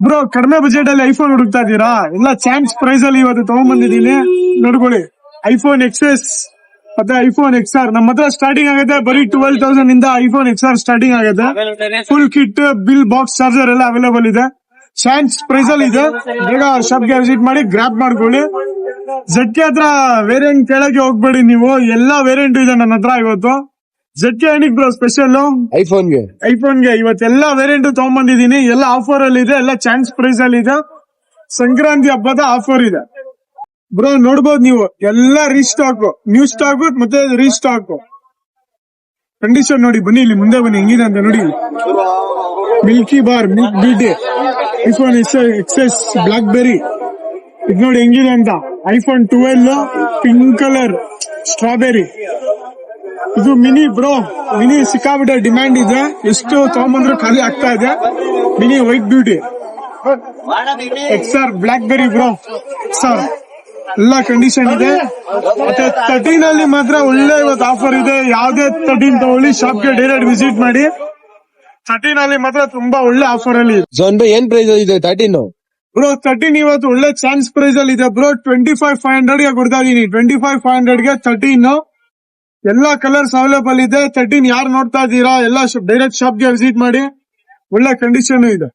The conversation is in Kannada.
ಬ್ರೋ ಕಡಿಮೆ ಬಜೆಟ್ ಅಲ್ಲಿ ಐಫೋನ್ ಹುಡುಕ್ತಾ ಇದೀರಾ? ಎಲ್ಲ ಚಾನ್ಸ್ ಪ್ರೈಸ್ ಅಲ್ಲಿ ಇವತ್ತು ತಗೊಂಡ್ಬಂದಿದ್ದೀನಿ, ನೋಡ್ಕೊಳ್ಳಿ. ಐಫೋನ್ ಎಕ್ಸ್ಎಸ್ ಮತ್ತೆ ಐಫೋನ್ XR ನಮ್ಮ ಹತ್ರ ಸ್ಟಾರ್ಟಿಂಗ್ ಆಗುತ್ತೆ ಬರೀ 12,000 ಇಂದ ಐಫೋನ್ XR ಸ್ಟಾರ್ಟಿಂಗ್ ಆಗುತ್ತೆ. Full kit, bill, box, charger ಎಲ್ಲ ಅವೈಲೇಬಲ್ ಇದೆ. ಚಾನ್ಸ್ ಪ್ರೈಸ್ ಅಲ್ಲಿ ಇದೆ. ಬೇಗ ಶಾಪ್ ಗೆ ವಿಸಿಟ್ ಮಾಡಿ ಗ್ರಾಪ್ ಮಾಡ್ಕೊಳ್ಳಿ. ZK ಹತ್ರ ವೇರಿಯಂಟ್ ಕೇಳಕ್ಕೆ ಹೋಗ್ಬೇಡಿ ನೀವು, ಎಲ್ಲಾ ವೇರಿಯಂಟ್ ಇದೆ ನನ್ನ ಹತ್ರ ಇವತ್ತು. ZK ಏನಿಕ್ ಬ್ರೋ ಸ್ಪೆಷಲ್ ಐಫೋನ್ಗೆ ಇವತ್ತೆಲ್ಲಾ ವೇರಿಯಂಟ್ ತಗೊಂಡ್ಬಂದಿದ್ದೀನಿ. ಎಲ್ಲ ಆಫರ್ ಅಲ್ಲಿ ಇದೆ, ಎಲ್ಲ ಚಾನ್ಸ್ ಪ್ರೈಸ್ ಅಲ್ಲಿ ಇದೆ. ಸಂಕ್ರಾಂತಿ ಹಬ್ಬದ ಆಫರ್ ಇದೆ ಬ್ರೋ, ನೋಡ್ಬೋದು ನೀವು. ಎಲ್ಲ ರೀಸ್ಟಾಕ್, ನ್ಯೂ ಸ್ಟಾಕ್ ಮತ್ತೆ ರೀಸ್ಟಾಕ್ ಕಂಡೀಷನ್ ನೋಡಿ. ಬನ್ನಿ ಇಲ್ಲಿ ಮುಂದೆ ಬನ್ನಿ, ಹೆಂಗಿದೆ ಅಂತ ನೋಡಿ. ಮಿಲ್ಕಿ ಬಾರ್, ಮಿಲ್ಕ್ ಬಿಟಿ, ಐಫೋನ್ XS ಬ್ಲಾಕ್ ಬೆರಿ, ಇದು ನೋಡಿ ಹೆಂಗಿದೆ ಅಂತ. ಐಫೋನ್ 12 ಪಿಂಕ್ ಕಲರ್ ಸ್ಟ್ರಾಬೆರಿ, ಇದು ಮಿನಿ ಬ್ರೋ. ಮಿನಿ ಸಿಕ್ಕಾಬಿಟ್ಟೆ ಡಿಮ್ಯಾಂಡ್ ಇದೆ, ಎಷ್ಟು ತಗೊಂಬಂದ್ರು ಖಾಲಿ ಆಗ್ತಾ ಇದೆ. Mini white beauty, XR blackberry bro. XR ಎಲ್ಲ ಕಂಡೀಷನ್ ಇದೆ. ಮತ್ತೆ 13 ಅಲ್ಲಿ ಮಾತ್ರ ಒಳ್ಳೆ ಇವತ್ತು ಆಫರ್ ಇದೆ. ಯಾವ್ದೇ 13 ತಗೊಳ್ಳಿ, ಶಾಪ್ಗೆ ಡೈರೆಕ್ಟ್ ವಿಸಿಟ್ ಮಾಡಿ. 13 ಅಲ್ಲಿ ಮಾತ್ರ ತುಂಬಾ ಒಳ್ಳೆ ಆಫರ್ ಅಲ್ಲಿ ಇದೆ. ಏನ್ ಪ್ರೈಸ್ ಇದೆ 13 ಬ್ರೋ? 13 ಇವತ್ತು ಒಳ್ಳೆ ಚಾನ್ಸ್ ಪ್ರೈಸ್ ಅಲ್ಲಿ ಇದೆ ಬ್ರೋ. 25,500 ಗೆ ಕೊಡ್ತಾ ಇದೀನಿ. 25,500 ಗೆ 13 ಎಲ್ಲಾ ಕಲರ್ಸ್ ಅವೈಲೇಬಲ್ ಇದೆ. 13 ಯಾರು ನೋಡ್ತಾ ಇದ್ದೀರಾ ಎಲ್ಲ ಡೈರೆಕ್ಟ್ ಶಾಪ್ ಗೆ ವಿಸಿಟ್ ಮಾಡಿ, ಒಳ್ಳೆ ಕಂಡೀಷನ್ ಇದೆ.